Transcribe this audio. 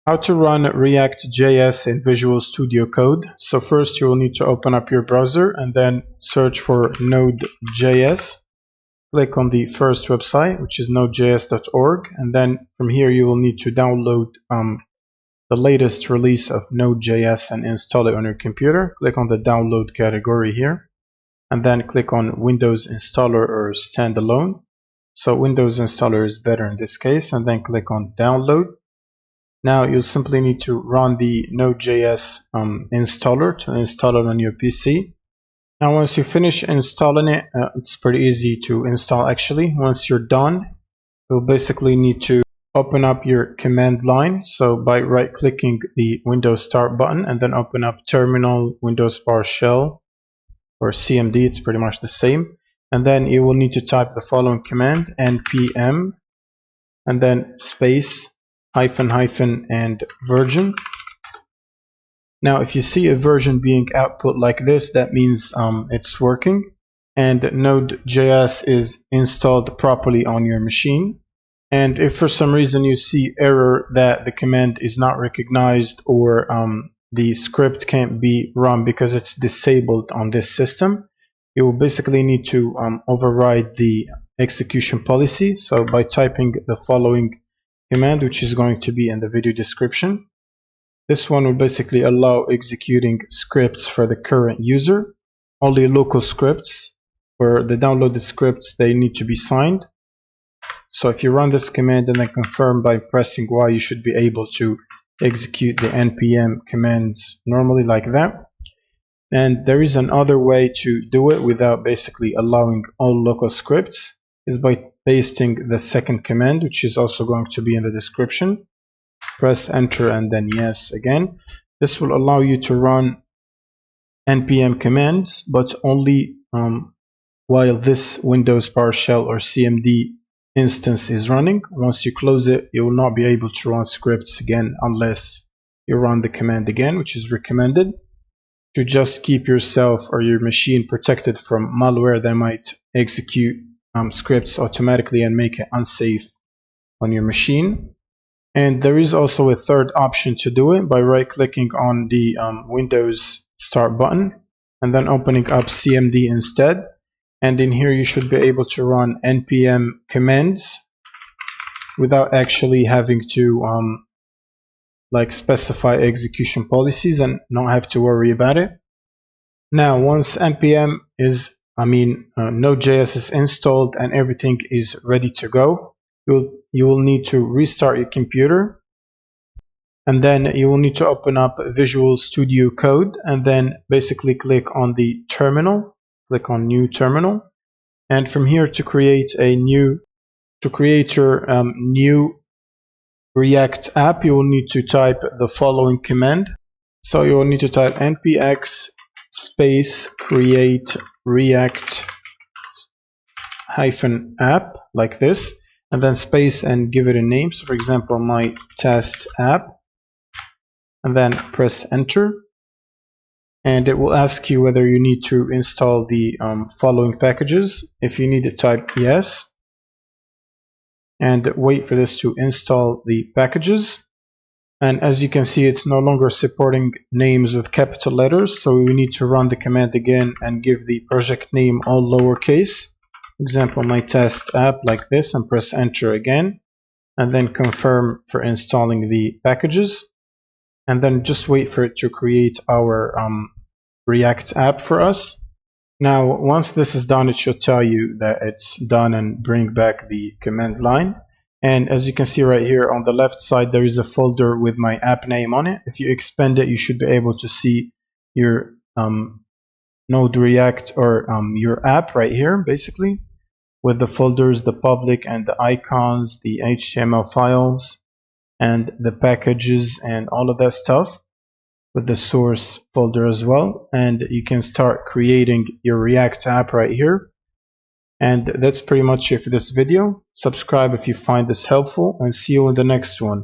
How to run React.js in Visual Studio Code. So first you will need to open up your browser and then search for Node.js. Click on the first website, which is nodejs.org, and then from here you will need to download the latest release of Node.js and install it on your computer. Click on the download category here, and then click on Windows Installer or Standalone. So Windows Installer is better in this case, and then click on Download. Now you'll simply need to run the Node.js installer to install it on your PC. Now once you finish installing it, it's pretty easy to install actually. Once you're done, you'll basically need to open up your command line. So by right clicking the Windows Start button and then open up Terminal, Windows PowerShell or CMD, it's pretty much the same. And then you will need to type the following command, npm and then space hyphen and version. Now if you see a version being output like this, that means it's working and Node.js is installed properly on your machine. And if for some reason you see error that the command is not recognized or the script can't be run because it's disabled on this system, you will basically need to override the execution policy. So by typing the following command, which is going to be in the video description. This one will basically allow executing scripts for the current user. Only local scripts, or the downloaded scripts, they need to be signed. So if you run this command and then confirm by pressing Y, you should be able to execute the npm commands normally like that. And there is another way to do it without basically allowing all local scripts, is by pasting the second command, which is also going to be in the description. Press enter and then yes again. This will allow you to run npm commands, but only while this Windows PowerShell or CMD instance is running. Once you close it, you will not be able to run scripts again unless you run the command again, which is recommended to just keep yourself or your machine protected from malware that might execute scripts automatically and make it unsafe on your machine. And there is also a third option to do it by right clicking on the Windows Start button and then opening up CMD instead. And in here you should be able to run npm commands without actually having to like specify execution policies and not have to worry about it. Now once npm is Node.js is installed and everything is ready to go, you will need to restart your computer, and then you will need to open up Visual Studio Code and then basically click on the terminal, click on new terminal, and from here to create your new React app, you will need to type the following command. So you will need to type npx space create React -app like this, and then space and give it a name. So for example, my test app, and then press enter. And it will ask you whether you need to install the following packages. If you need to type yes, and wait for this to install the packages. And as you can see, it's no longer supporting names with capital letters, so we need to run the command again and give the project name all lowercase. For example, my test app like this, and press enter again, and then confirm for installing the packages, and then just wait for it to create our React app for us. Now once this is done, it should tell you that it's done and bring back the command line. And as you can see right here on the left side, there is a folder with my app name on it. If you expand it, you should be able to see your Node React or your app right here, basically, with the folders, the public and the icons, the HTML files, and the packages and all of that stuff, with the source folder as well. And you can start creating your React app right here. And that's pretty much it for this video. Subscribe if you find this helpful, and see you in the next one.